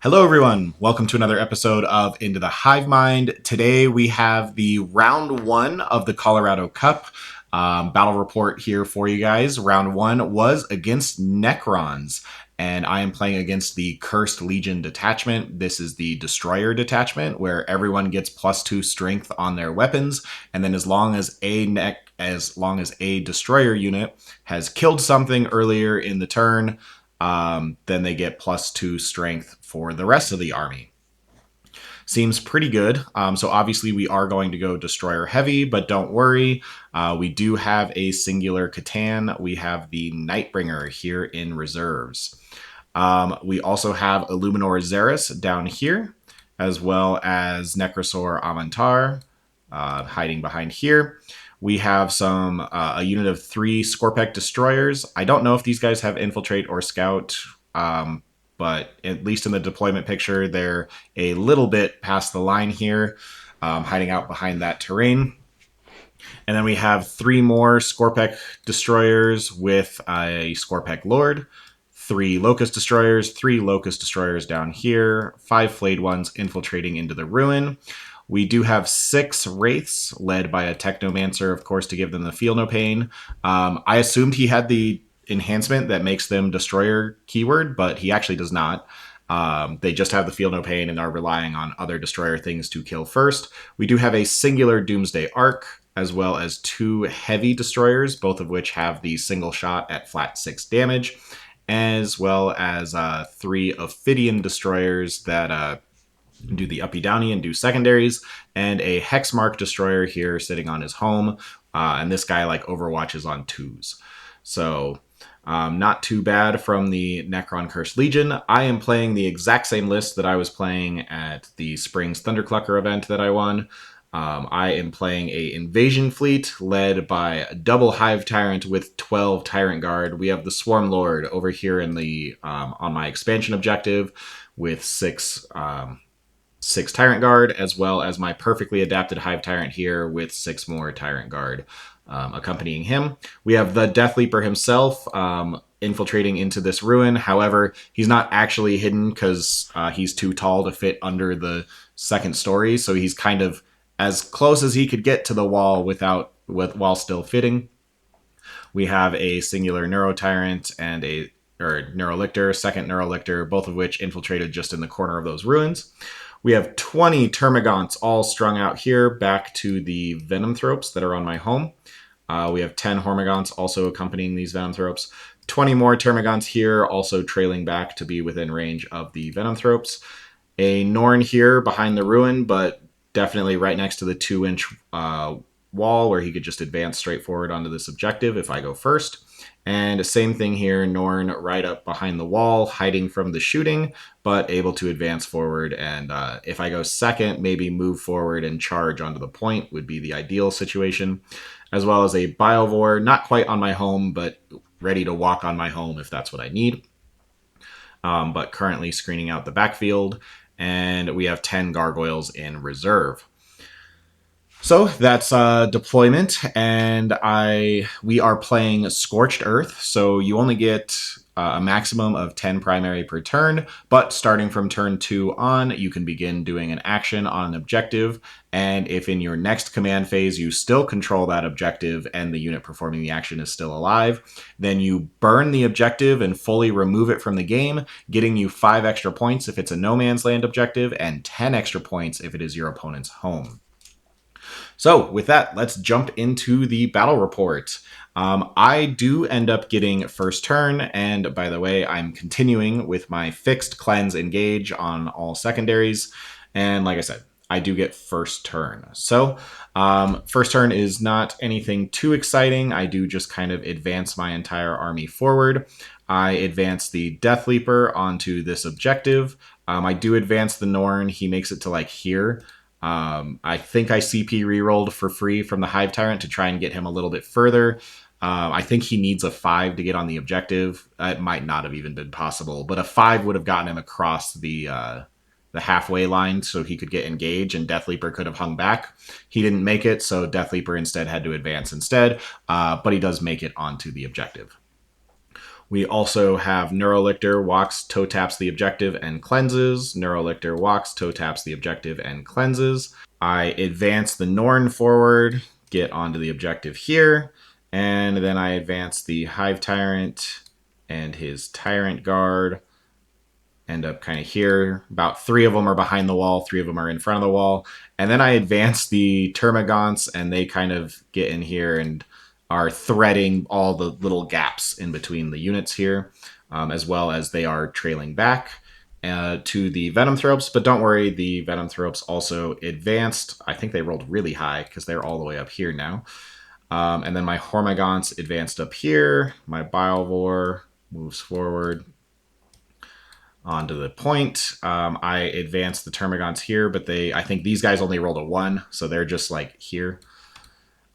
Hello, everyone. Welcome to another episode of Into the Hive Mind. Today we have the round one of the Colorado Cup battle report here for you guys. Round one was against Necrons, and I am playing against the Cursed Legion detachment. This is the Destroyer detachment, where everyone gets +2 strength on their weapons, and then as long as a Destroyer unit has killed something earlier in the turn, then they get +2 strength for the rest of the army. Seems pretty good. So obviously we are going to go Destroyer heavy, but don't worry. We do have a singular Catan. We have the Nightbringer here in reserves. We also have Illuminor Szeras down here, as well as Nekrosor Ammentar hiding behind here. We have a unit of 3 Skorpekh Destroyers. I don't know if these guys have Infiltrate or Scout, but at least in the deployment picture, they're a little bit past the line here, hiding out behind that terrain. And then we have 3 more Skorpekh Destroyers with a Skorpekh Lord, 3 Lokhust Destroyers, 3 Lokhust Destroyers down here, 5 Flayed ones infiltrating into the ruin. We do have 6 Wraiths, led by a Technomancer, of course, to give them the Feel No Pain. I assumed he had the enhancement that makes them Destroyer keyword, but he actually does not. They just have the Feel No Pain and are relying on other Destroyer things to kill first. We do have a singular Doomsday Ark, as well as 2 heavy Destroyers, both of which have the single shot at flat 6 damage, as well as 3 Ophydian Destroyers that do the uppy downy and do secondaries, and a Hexmark Destroyer here sitting on his home, and this guy like overwatches on 2s. So not too bad from the Necron Cursed Legion. I am playing the exact same list that I was playing at the Spring's Thunderclucker event that I won. I am playing a invasion fleet led by a double Hive Tyrant with 12 Tyrant Guard. We have the Swarmlord over here in the on my expansion objective with 6 Tyrant Guard, as well as my perfectly adapted Hive Tyrant here with 6 more Tyrant Guard accompanying him. We have the Deathleaper himself infiltrating into this ruin. However, he's not actually hidden because he's too tall to fit under the second story, so he's kind of as close as he could get to the wall while still fitting. We have a singular Neuro Tyrant and a Neurolictor, second Neurolictor, both of which infiltrated just in the corner of those ruins. We have 20 Termagants all strung out here back to the Venomthropes that are on my home. We have 10 Hormagaunts also accompanying these Venomthropes. 20 more Termagants here, also trailing back to be within range of the Venomthropes. A Norn here behind the ruin, but definitely right next to the 2-inch wall where he could just advance straight forward onto this objective if I go first. And same thing here, Norn right up behind the wall, hiding from the shooting, but able to advance forward. And if I go second, maybe move forward and charge onto the point would be the ideal situation. As well as a Biovore, not quite on my home, but ready to walk on my home if that's what I need. But currently screening out the backfield. And we have 10 Gargoyles in reserve. So that's deployment, and we are playing Scorched Earth, so you only get a maximum of 10 primary per turn, but starting from turn 2 on, you can begin doing an action on an objective, and if in your next command phase you still control that objective and the unit performing the action is still alive, then you burn the objective and fully remove it from the game, getting you 5 extra points if it's a no man's land objective, and 10 extra points if it is your opponent's home. So with that, let's jump into the battle report. I do end up getting first turn, and by the way, I'm continuing with my fixed cleanse engage on all secondaries, and like I said, I do get first turn. So first turn is not anything too exciting. I do just kind of advance my entire army forward. I advance the Deathleaper onto this objective. I do advance the Norn. He makes it to like here. I think I CP rerolled for free from the Hive Tyrant to try and get him a little bit further. I think he needs a 5 to get on the objective. It might not have even been possible, but a 5 would have gotten him across the halfway line so he could get engaged, and Deathleaper could have hung back. He didn't make it, so Deathleaper instead had to advance instead, but he does make it onto the objective. We also have Neurolictor walks, toe taps the objective, and cleanses. Neurolictor walks, toe taps the objective, and cleanses. I advance the Norn forward, get onto the objective here, and then I advance the Hive Tyrant and his Tyrant Guard. End up kind of here. About 3 of them are behind the wall, 3 of them are in front of the wall. And then I advance the Termagants, and they kind of get in here and are threading all the little gaps in between the units here, as well as they are trailing back to the Venomthropes. But don't worry, the Venomthropes also advanced. I think they rolled really high because they're all the way up here now. And then my Hormagaunts advanced up here. My Biovore moves forward onto the point. I advanced the Termagants here, but I think these guys only rolled a 1, so they're just like here.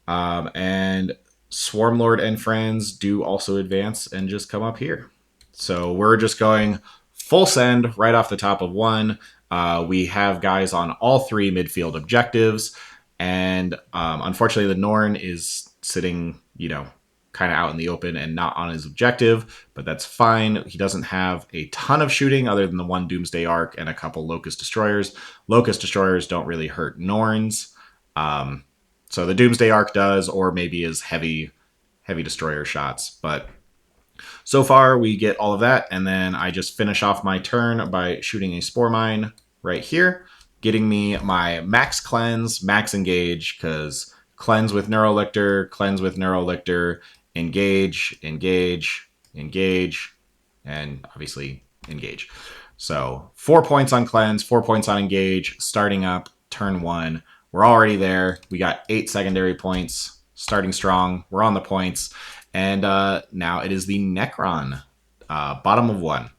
And Swarmlord and friends do also advance and just come up here. So we're just going full send right off the top of 1. We have guys on all 3 midfield objectives, and unfortunately the Norn is sitting, kind of out in the open and not on his objective, but that's fine. He doesn't have a ton of shooting other than the 1 Doomsday Ark and a couple Lokhust Destroyers. Lokhust Destroyers don't really hurt Norns. So the Doomsday Ark does, or maybe his heavy destroyer shots. But so far we get all of that, and then I just finish off my turn by shooting a Spore Mine right here, getting me my max cleanse, max engage, because cleanse with Neurolictor, engage, engage, engage, and obviously engage. So 4 points on cleanse, 4 points on engage, starting up turn 1. We're already there. We got 8 secondary points, starting strong. We're on the points. And now it is the Necron, bottom of 1.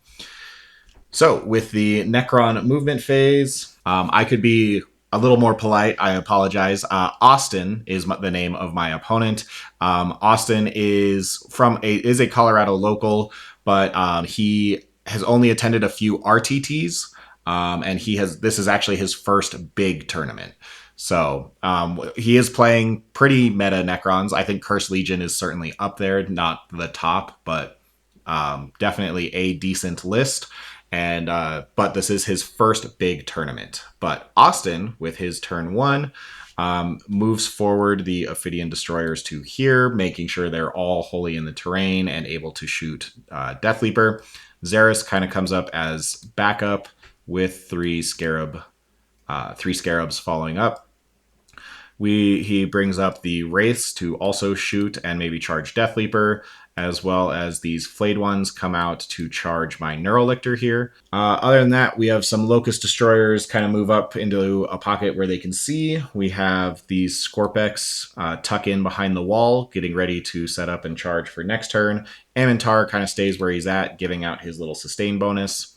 So with the Necron movement phase, I could be a little more polite. I apologize. Austin is the name of my opponent. Austin is a Colorado local, but he has only attended a few RTTs, and this is actually his first big tournament. So he is playing pretty meta Necrons. I think Curse Legion is certainly up there, not the top, but definitely a decent list. And but this is his first big tournament. But Austin, with his turn 1, moves forward the Ophydian Destroyers to here, making sure they're all wholly in the terrain and able to shoot Deathleaper. Szeras kind of comes up as backup with 3 Scarabs following up. He brings up the Wraiths to also shoot and maybe charge Deathleaper, as well as these Flayed ones come out to charge my Neurolictor here. Other than that, we have some Lokhust Destroyers kind of move up into a pocket where they can see. We have these Skorpeks tuck in behind the wall, getting ready to set up and charge for next turn. Ammentar kind of stays where he's at, giving out his little sustain bonus.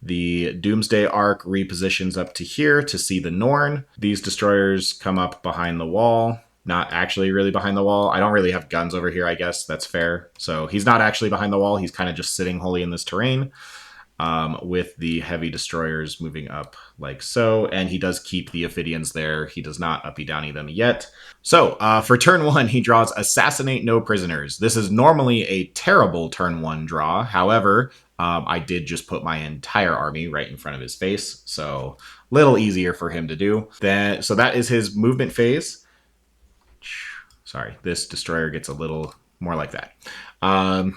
The Doomsday Ark repositions up to here to see the Norn. These destroyers come up behind the wall. Not actually really behind the wall. I don't really have guns over here, I guess. That's fair. So he's not actually behind the wall. He's kind of just sitting wholly in this terrain, with the heavy destroyers moving up like so. And he does keep the Ophidians there. He does not uppy-downy them yet. So for turn 1, he draws Assassinate No Prisoners. This is normally a terrible turn 1 draw. However, I did just put my entire army right in front of his face, so a little easier for him to do. So that is his movement phase. Sorry, this destroyer gets a little more like that. Then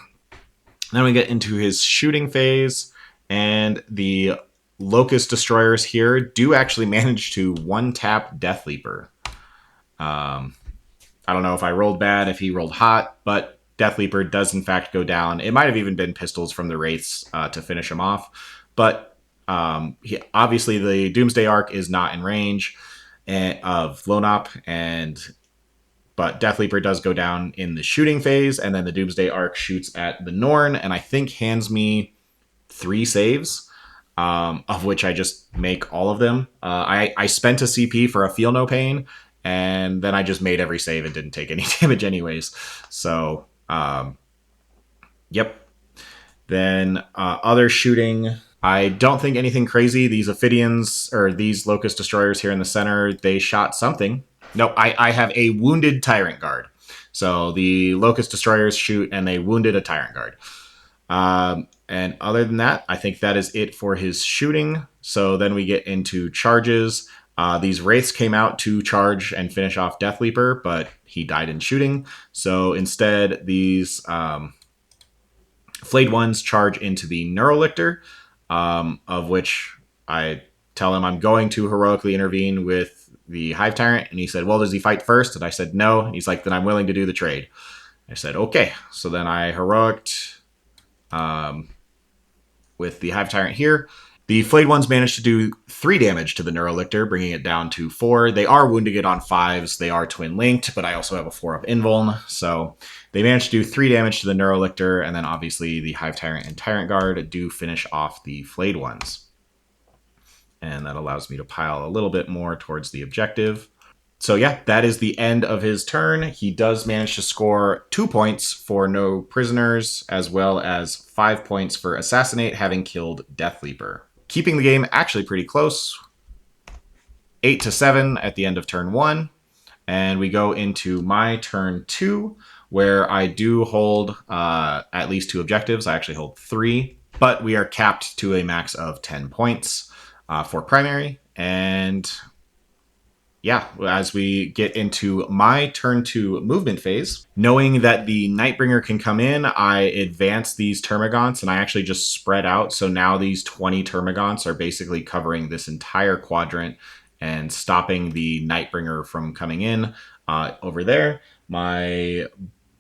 we get into his shooting phase, and the Lokhust Destroyers here do actually manage to 1-tap Deathleaper. I don't know if I rolled bad, if he rolled hot, but Deathleaper does in fact go down. It might have even been pistols from the Wraiths to finish him off. But obviously the Doomsday Ark is not in range of Lonop, but Deathleaper does go down in the shooting phase, and then the Doomsday Ark shoots at the Norn, and I think hands me 3 saves, of which I just make all of them. I spent a CP for a Feel No Pain, and then I just made every save and didn't take any damage anyways. So yep. Then other shooting, I don't think anything crazy. These Ophidians, or these Lokhust Destroyers here in the center, they shot something. No, I have a wounded Tyrant Guard. So the Lokhust Destroyers shoot and they wounded a Tyrant Guard. And other than that, I think that is it for his shooting. So then we get into charges. These Wraiths came out to charge and finish off Deathleaper, but he died in shooting. So instead, these Flayed ones charge into the Neurolictor, of which I tell him I'm going to heroically intervene with the Hive Tyrant. And he said, well, does he fight first? And I said, no. And he's like, then I'm willing to do the trade. I said, okay. So then I heroicked with the Hive Tyrant here. The Flayed ones managed to do 3 damage to the Neurolictor, bringing it down to 4. They are wounding it on 5s. They are twin linked, but I also have a 4-up invuln. So they managed to do 3 damage to the Neurolictor, and then obviously the Hive Tyrant and Tyrant Guard do finish off the Flayed ones. And that allows me to pile a little bit more towards the objective. So yeah, that is the end of his turn. He does manage to score 2 points for no prisoners, as well as 5 points for assassinate, having killed Deathleaper. Keeping the game actually pretty close. 8-7 at the end of turn 1. And we go into my turn 2, where I do hold at least 2 objectives. I actually hold 3, but we are capped to a max of 10 points for primary. And yeah, as we get into my turn 2 movement phase, knowing that the Nightbringer can come in, I advance these Termagants and I actually just spread out. So now these 20 Termagants are basically covering this entire quadrant and stopping the Nightbringer from coming in over there. My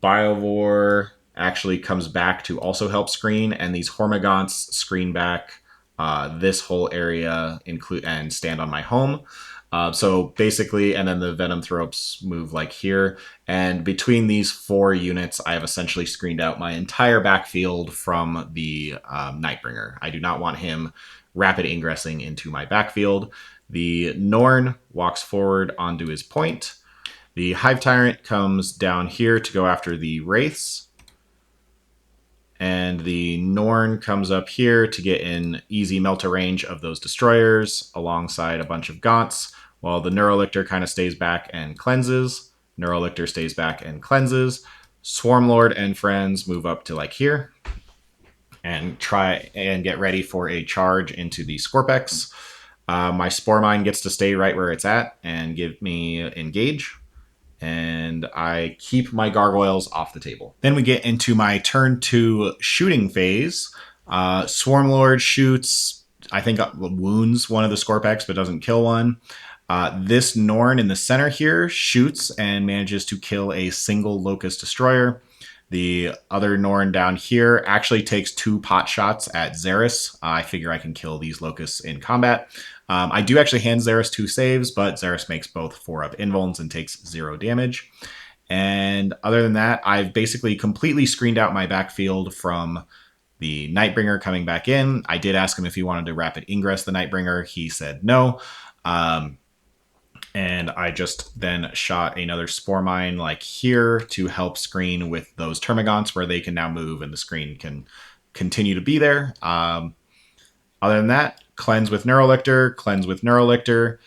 Biovore actually comes back to also help screen, and these Hormagaunts screen back this whole area and stand on my home. So basically, and then the Venomthropes move like here. And between these 4 units, I have essentially screened out my entire backfield from the Nightbringer. I do not want him rapid ingressing into my backfield. The Norn walks forward onto his point. The Hive Tyrant comes down here to go after the Wraiths. And the Norn comes up here to get in easy melta range of those destroyers alongside a bunch of Gaunts, while the Neurolictor kind of stays back and cleanses. Neurolictor stays back and cleanses. Swarmlord and friends move up to like here and try and get ready for a charge into the Skorpeks. My Spore Mine gets to stay right where it's at and give me engage. And I keep my Gargoyles off the table. Then we get into my turn 2 shooting phase. Swarmlord shoots, I think wounds one of the Skorpeks, but doesn't kill one. This Norn in the center here shoots and manages to kill a single Lokhust Destroyer. The other Norn down here actually takes 2 pot shots at Szeras. I figure I can kill these Locusts in combat. I do actually hand Szeras 2 saves, but Szeras makes both 4-up invulns and takes 0 damage. And other than that, I've basically completely screened out my backfield from the Nightbringer coming back in. I did ask him if he wanted to rapid ingress the Nightbringer. He said no. And I just then shot another Spore Mine like here to help screen with those Termagants, where they can now move and the screen can continue to be there. Other than that, cleanse with Neurolictor,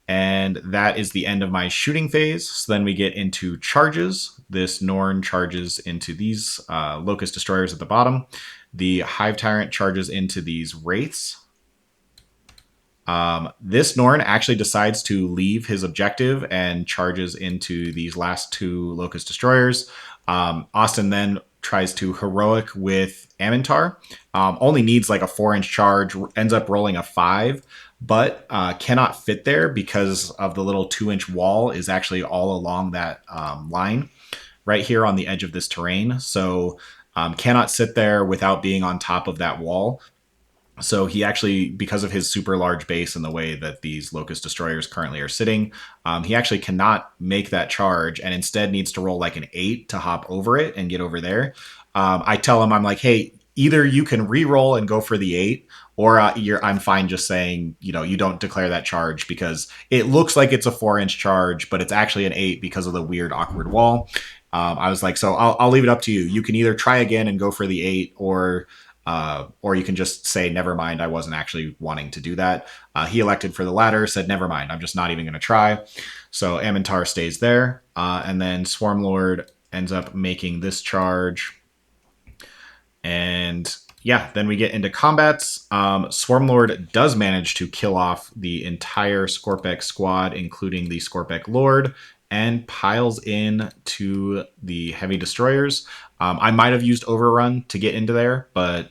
and that is the end of my shooting phase. So then we get into charges. This Norn charges into these Lokhust Destroyers at the bottom. The Hive Tyrant charges into these Wraiths. This Norn actually decides to leave his objective and charges into these last 2 Lokhust Destroyers. Austin then tries to heroic with Ammentar. Only needs like a 4-inch charge, ends up rolling a 5, but cannot fit there because of the little 2-inch wall is actually all along that line right here on the edge of this terrain. So cannot sit there without being on top of that wall. So he actually, because of his super large base and the way that these Lokhust Destroyers currently are sitting, he actually cannot make that charge and instead needs to roll like an 8 to hop over it and get over there. I tell him, I'm like, hey, either you can re-roll and go for the 8, or I'm fine just saying, you don't declare that charge because it looks like it's a 4-inch charge, but it's actually an 8 because of the weird awkward wall. I was like, so I'll leave it up to you. You can either try again and go for the 8, or you can just say, never mind, I wasn't actually wanting to do that. He elected for the latter, said, never mind, I'm just not even going to try. So Ammentar stays there. And then Swarmlord ends up making this charge. And yeah, then we get into combats. Swarmlord does manage to kill off the entire Skorpekh squad, including the Skorpekh Lord, and piles in to the heavy destroyers. I might have used Overrun to get into there, but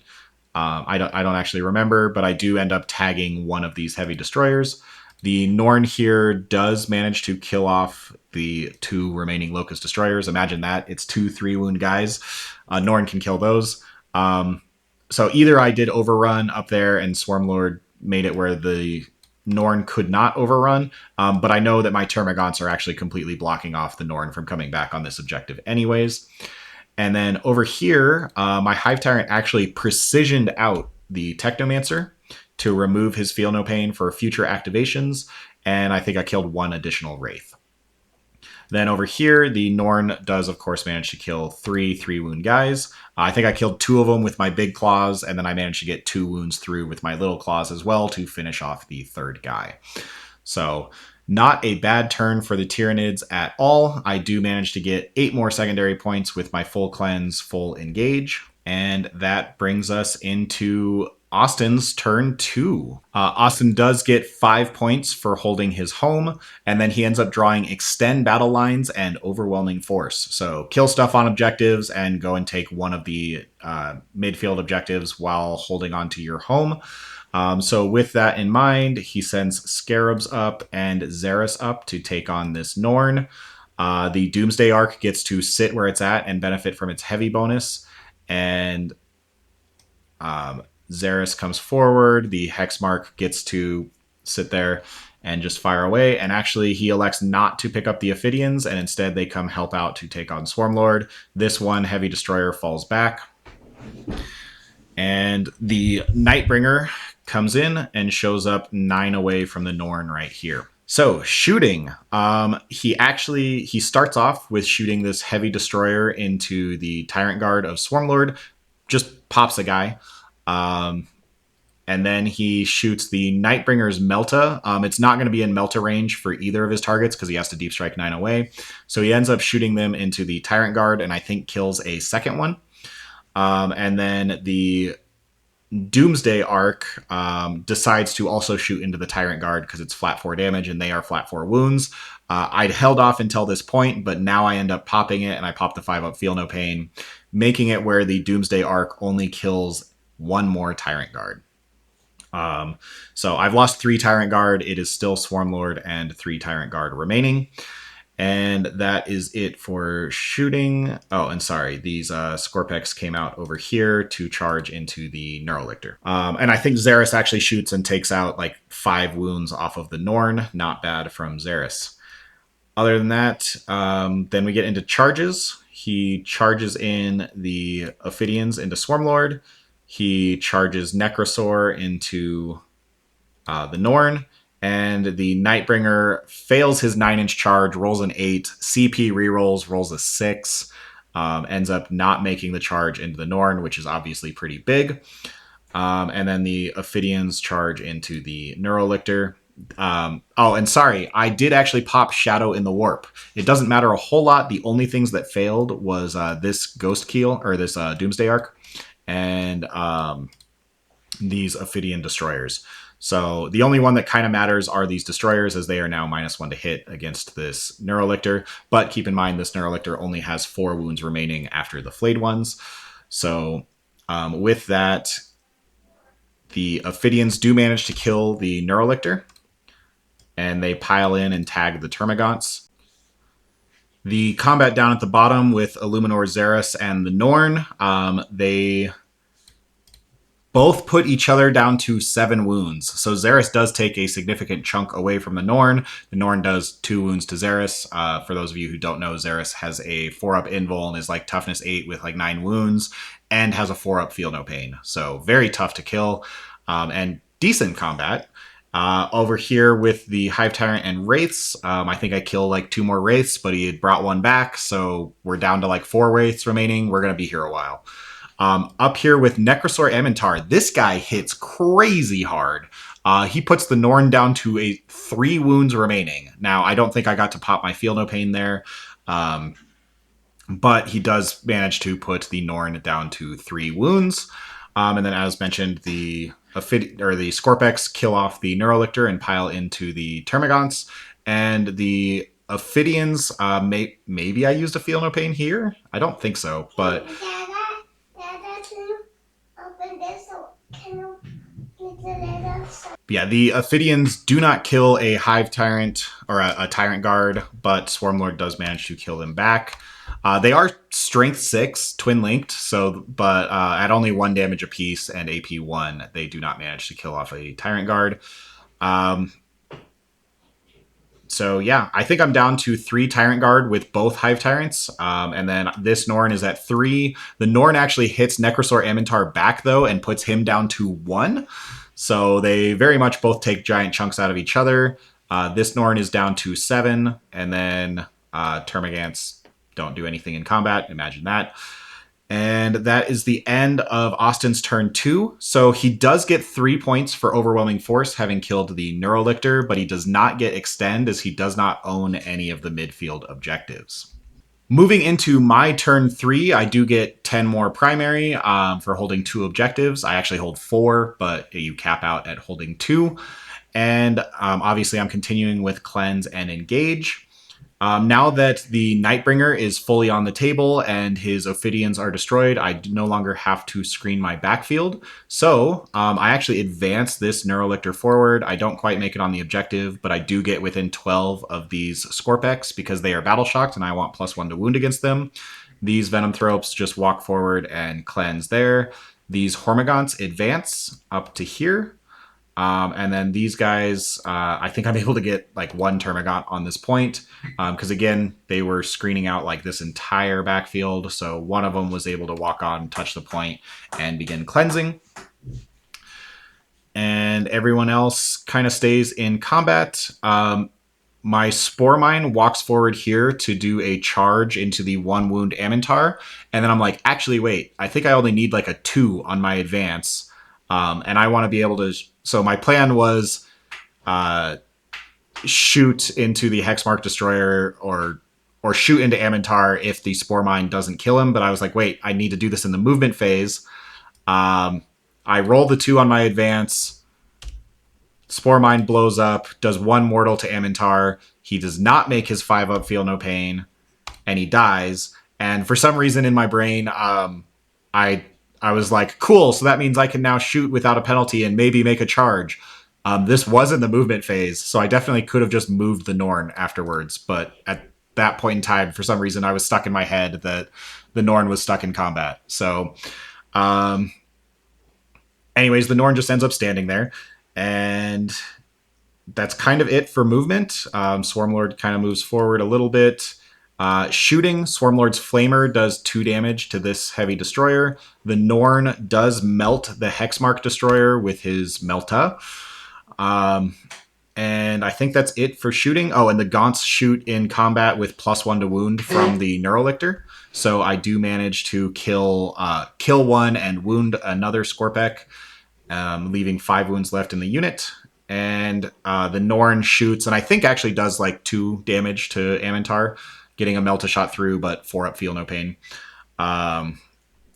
I don't actually remember. But I do end up tagging one of these heavy destroyers. The Norn here does manage to kill off the 2 remaining Lokhust Destroyers. Imagine that. It's 2 3-wound guys. Norn can kill those. So either I did overrun up there and Swarmlord made it where the Norn could not overrun, but I know that my Termagants are actually completely blocking off the Norn from coming back on this objective anyways. And then over here, my Hive Tyrant actually precisioned out the Technomancer to remove his Feel No Pain for future activations, and I think I killed 1 additional Wraith. Then over here, the Norn does, of course, manage to kill 3 3-wound guys. I think I killed 2 of them with my big claws, and then I managed to get 2 wounds through with my little claws as well to finish off the 3rd guy. So not a bad turn for the Tyranids at all. I do manage to get 8 more secondary points with my full cleanse, full engage. And that brings us into Austin's turn 2. Austin does get 5 points for holding his home, and then he ends up drawing Extend Battle Lines and Overwhelming Force. So kill stuff on objectives and go and take one of the midfield objectives while holding on to your home. So with that in mind, he sends Scarabs up and Szeras up to take on this Norn. The Doomsday Ark gets to sit where it's at and benefit from its heavy bonus. And Szeras comes forward. The Hexmark gets to sit there and just fire away. And actually, he elects not to pick up the Ophydians, and instead they come help out to take on Swarmlord. This one heavy destroyer falls back. And the Nightbringer comes in and shows up 9 away from the Norn right here. So shooting, he starts off with shooting this heavy destroyer into the Tyrant Guard of Swarmlord, just pops a guy. And then he shoots the Nightbringer's Melta. It's not going to be in Melta range for either of his targets because he has to deep strike 9 away. So he ends up shooting them into the Tyrant Guard and I think kills a second one. And then the Doomsday Ark decides to also shoot into the Tyrant Guard because it's flat 4 damage and they are flat 4 wounds. I'd held off until this point, but now I end up popping it and I pop the 5-up Feel No Pain, making it where the Doomsday Ark only kills 1 more Tyrant Guard. So I've lost 3 Tyrant Guard. It is still Swarmlord and 3 Tyrant Guard remaining. And that is it for shooting. Oh, and sorry, these Skorpeks came out over here to charge into the Neurolictor. And I think Szeras actually shoots and takes out like 5 wounds off of the Norn. Not bad from Szeras. Other than that, then we get into charges. He charges in the Ophidians into Swarmlord. He charges Necrosor into the Norn. And the Nightbringer fails his 9-inch charge, rolls an 8, CP rerolls, rolls a 6, ends up not making the charge into the Norn, which is obviously pretty big. And then the Ophidians charge into the Neurolictor. Oh, and sorry, I did actually pop Shadow in the Warp. It doesn't matter a whole lot. The only things that failed was this Ghost Keel, or this Doomsday Ark, and these Ophydian Destroyers. So the only one that kind of matters are these destroyers, as they are now -1 to hit against this Neurolictor. But keep in mind, this Neurolictor only has 4 wounds remaining after the Flayed ones. So with that, the Ophidians do manage to kill the Neurolictor, and they pile in and tag the Termagants. The combat down at the bottom with Illuminor Szeras and the Norn, they both put each other down to 7 wounds. So Szeras does take a significant chunk away from the Norn. The Norn does 2 wounds to Szeras. For those of you who don't know, Szeras has a 4-up invul and is like toughness 8 with like 9 wounds and has a 4-up Feel No Pain. So very tough to kill and decent combat. Over here with the Hive Tyrant and Wraiths, I think I killed like 2 more Wraiths, but he had brought 1 back. So we're down to like 4 Wraiths remaining. We're going to be here a while. Up here with Nekrosor Ammentar, this guy hits crazy hard. He puts the Norn down to 3 wounds remaining. Now, I don't think I got to pop my Feel No Pain there. but he does manage to put the Norn down to 3 wounds. And then, as mentioned, the Skorpeks kill off the Neurolictor and pile into the Termagants, and the Ophidians. Maybe I used a Feel No Pain here. I don't think so, but yeah, the Ophidians do not kill a Hive Tyrant or a Tyrant Guard, but Swarmlord does manage to kill them back. They are Strength 6, Twin Linked, but at only 1 damage apiece and AP 1, they do not manage to kill off a Tyrant Guard. So yeah, I think I'm down to 3 Tyrant Guard with both Hive Tyrants, and then this Norn is at 3. The Norn actually hits Nekrosor Ammentar back, though, and puts him down to 1. So they very much both take giant chunks out of each other. This Norn is down to 7, and then Termagants don't do anything in combat. Imagine that. And that is the end of Austin's turn 2. So he does get 3 points for Overwhelming Force, having killed the Neurolictor, but he does not get Extend, as he does not own any of the midfield objectives. Moving into my turn 3, I do get 10 more primary for holding 2 objectives. I actually hold 4, but you cap out at holding 2. And obviously I'm continuing with Cleanse and Engage. Now that the Nightbringer is fully on the table and his Ophidians are destroyed, I no longer have to screen my backfield. So I actually advance this Neurolictor forward. I don't quite make it on the objective, but I do get within 12 of these Skorpeks because they are battle shocked and I want +1 to wound against them. These Venomthropes just walk forward and cleanse there. These Hormagaunts advance up to here. And then these guys, I think I'm able to get like 1 Termagant on this point. Because again, they were screening out like this entire backfield. So one of them was able to walk on, touch the point, and begin cleansing. And everyone else kind of stays in combat. My Spore Mine walks forward here to do a charge into the 1 wound Ammentar. And then I'm like, actually, wait, I think I only need like a 2 on my advance. And I want to be able to... So my plan was shoot into the Hexmark Destroyer or shoot into Ammentar if the Spore Mine doesn't kill him. But I was like, wait, I need to do this in the movement phase. I roll the 2 on my advance. Spore Mine blows up, does 1 mortal to Ammentar. He does not make his 5-up Feel No Pain, and he dies. And for some reason in my brain, I was like, cool, so that means I can now shoot without a penalty and maybe make a charge. This was in the movement phase, so I definitely could have just moved the Norn afterwards. But at that point in time, for some reason, I was stuck in my head that the Norn was stuck in combat. So anyways, the Norn just ends up standing there. And that's kind of it for movement. Swarmlord kind of moves forward a little bit. Shooting, Swarmlord's Flamer does 2 damage to this heavy destroyer. The Norn does melt the Hexmark Destroyer with his Melta. And I think that's it for shooting. Oh, and the Gaunts shoot in combat with +1 to wound from the Neurolictor. So I do manage to kill 1 and wound another Skorpekh, leaving 5 wounds left in the unit. And the Norn shoots, and I think actually does like 2 damage to Ammentar, getting a Melta shot through, but 4-up Feel No Pain. And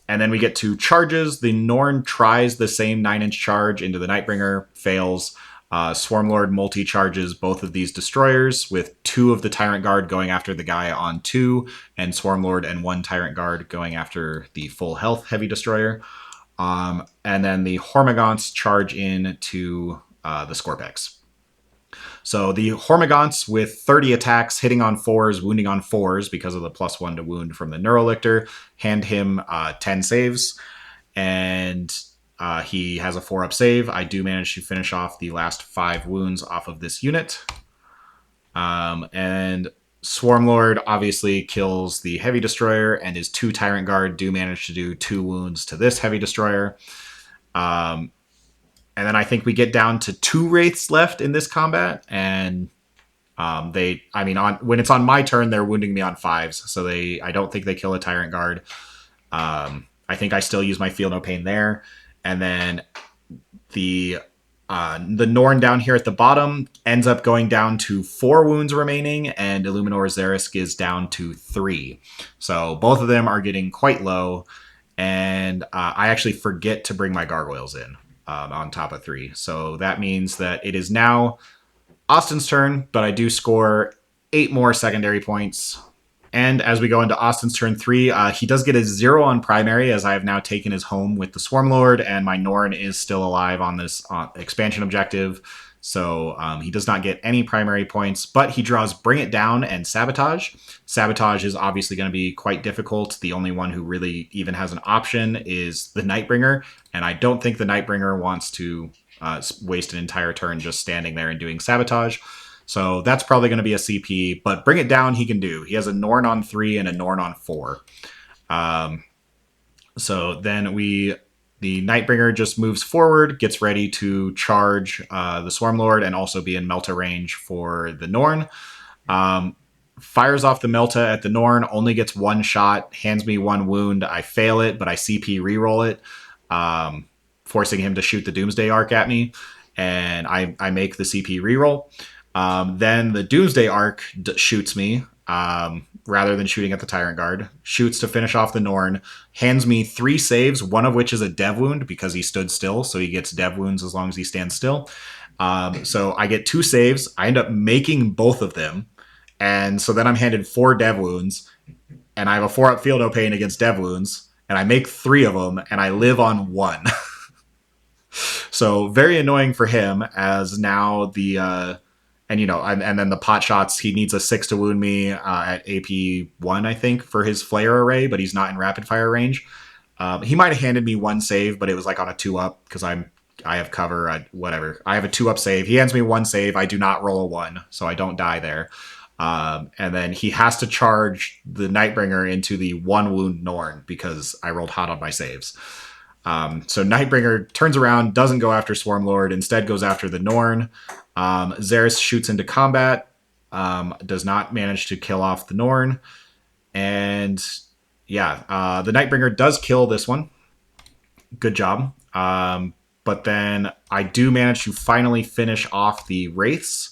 then we get to charges. The Norn tries the same 9-inch charge into the Nightbringer, fails. Swarmlord multi-charges both of these destroyers, with 2 of the Tyrant Guard going after the guy on 2, and Swarmlord and 1 Tyrant Guard going after the full health heavy destroyer. And then the Hormagaunts charge in to the Skorpeks. So the Hormagaunts with 30 attacks, hitting on 4s, wounding on 4s because of the +1 to wound from the Neurolictor, hand him 10 saves, and he has a 4-up save. I do manage to finish off the last 5 wounds off of this unit. And Swarmlord obviously kills the Heavy Destroyer, and his 2 Tyrant Guard do manage to do 2 wounds to this Heavy Destroyer. And then I think we get down to 2 Wraiths left in this combat, and when it's on my turn, they're wounding me on 5s, so I don't think they kill a Tyrant Guard. I think I still use my Feel No Pain there, and then the The Norn down here at the bottom ends up going down to 4 wounds remaining, and Illuminor Szeras is down to 3. So both of them are getting quite low, and I actually forget to bring my Gargoyles in on top of 3. So that means that it is now Austin's turn, but I do score 8 more secondary points. And as we go into Austin's turn 3, he does get a 0 on primary, as I have now taken his home with the Swarmlord, and my Norn is still alive on this expansion objective. So he does not get any primary points, but he draws Bring It Down and Sabotage. Sabotage is obviously going to be quite difficult. The only one who really even has an option is the Nightbringer, and I don't think the Nightbringer wants to waste an entire turn just standing there and doing Sabotage. So that's probably going to be a CP, but Bring It Down he can do. He has a Norn on 3 and a Norn on 4. So then the Nightbringer just moves forward, gets ready to charge the Swarmlord and also be in Melta range for the Norn. Fires off the Melta at the Norn, only gets 1 shot, hands me 1 wound. I fail it, but I CP reroll it, forcing him to shoot the Doomsday Ark at me, and I make the CP reroll. Then the Doomsday Ark shoots me, rather than shooting at the Tyrant Guard. Shoots to finish off the Norn, hands me 3 saves, one of which is a dev wound because he stood still, so he gets dev wounds as long as he stands still. So I get 2 saves. I end up making both of them, and so then I'm handed 4 dev wounds, and I have a 4-up Feel No Pain against dev wounds, and I make 3 of them, and I live on 1. So very annoying for him, as now the... and then the pot shots, he needs a 6 to wound me at AP 1, I think, for his flare array, but he's not in rapid fire range. He might have handed me 1 save, but it was like on a 2-up because I have cover, whatever. I have a 2-up save. He hands me 1 save. I do not roll a 1, so I don't die there. And then he has to charge the Nightbringer into the 1 wound Norn because I rolled hot on my saves. So Nightbringer turns around, doesn't go after Swarmlord, instead goes after the Norn. Szeras shoots into combat, does not manage to kill off the Norn. And yeah, the Nightbringer does kill this one. Good job. But then I do manage to finally finish off the Wraiths.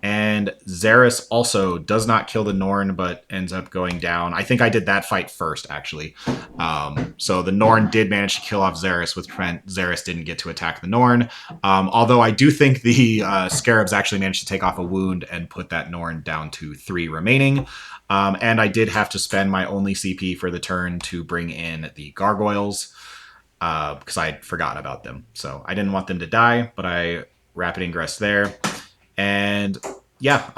And Szeras also does not kill the Norn, but ends up going down. I think I did that fight first, actually. So the Norn did manage to kill off Szeras, which meant Szeras didn't get to attack the Norn. Although I do think the Scarabs actually managed to take off a wound and put that Norn down to 3 remaining. And I did have to spend my only CP for the turn to bring in the Gargoyles, because I had forgotten about them. So I didn't want them to die, but I rapid ingress there. And yeah,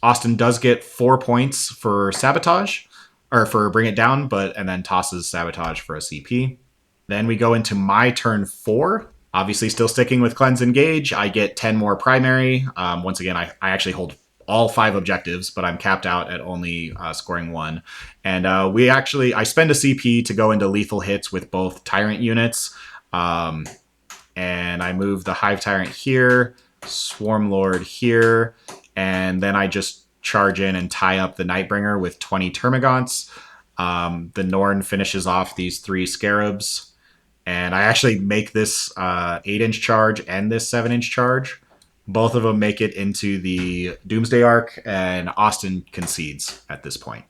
Austin does get 4 points for Sabotage, or for Bring It Down, and then tosses Sabotage for a CP. Then we go into my turn 4. Obviously still sticking with Cleanse Engage. I get 10 more primary. Once again, I actually hold all 5 objectives, but I'm capped out at only scoring 1. And I spend a CP to go into lethal hits with both Tyrant units. And I move the Hive Tyrant here, Swarmlord here, and then I just charge in and tie up the Nightbringer with 20 Termagants. The Norn finishes off these 3 Scarabs, and I actually make this 8-inch charge and this 7-inch charge. Both of them make it into the Doomsday Ark, and Austin concedes at this point.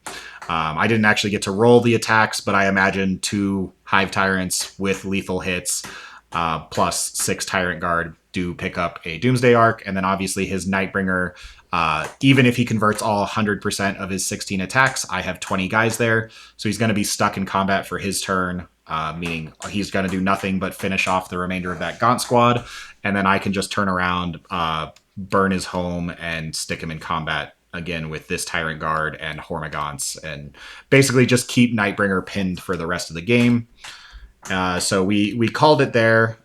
I didn't actually get to roll the attacks, but I imagine 2 Hive Tyrants with lethal hits plus 6 Tyrant Guard do pick up a Doomsday Ark, and then obviously his Nightbringer, even if he converts all 100% of his 16 attacks, I have 20 guys there, so he's going to be stuck in combat for his turn, meaning he's going to do nothing but finish off the remainder of that Gaunt squad, and then I can just turn around, burn his home, and stick him in combat again with this Tyrant Guard and Hormagaunts, and basically just keep Nightbringer pinned for the rest of the game. So we called it there,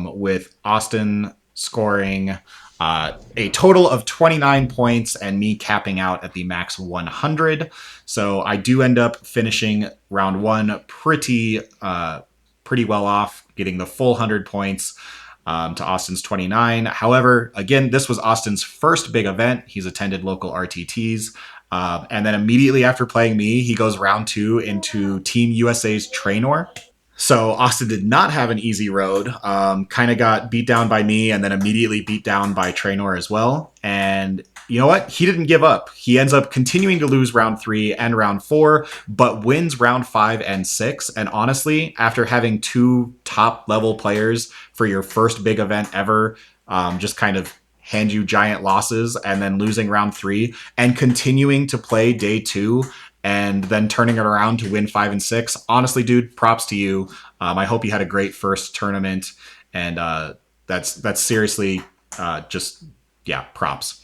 with Austin scoring a total of 29 points and me capping out at the max 100. So I do end up finishing round 1 pretty well off, getting the full 100 points to Austin's 29. However, again, this was Austin's first big event. He's attended local RTTs. And then immediately after playing me, he goes round 2 into Team USA's Trainor. So Austin did not have an easy road. Kind of got beat down by me and then immediately beat down by Traynor as well. And you know what? He didn't give up. He ends up continuing to lose round 3 and round 4, but wins round 5 and 6. And honestly, after having 2 top level players for your first big event ever, just kind of hand you giant losses and then losing round 3 and continuing to play day 2 and then turning it around to win 5 and 6. Honestly, dude, props to you. I hope you had a great first tournament, and that's seriously just, yeah, props.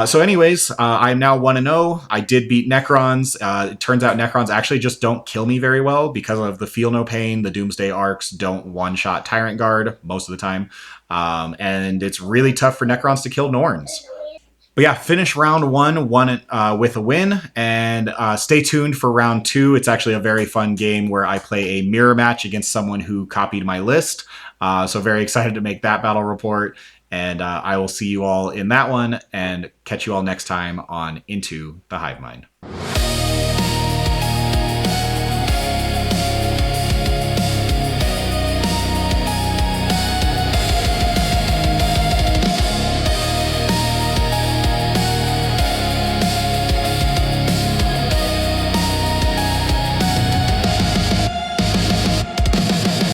So anyways, I'm now 1-0. I did beat Necrons. It turns out Necrons actually just don't kill me very well because of the Feel No Pain. The Doomsday Arks don't one-shot Tyrant Guard most of the time. And it's really tough for Necrons to kill Norns. But yeah, finish round 1 with a win, and stay tuned for round 2. It's actually a very fun game where I play a mirror match against someone who copied my list. So very excited to make that battle report, and I will see you all in that one, and catch you all next time on Into the Hive Mind.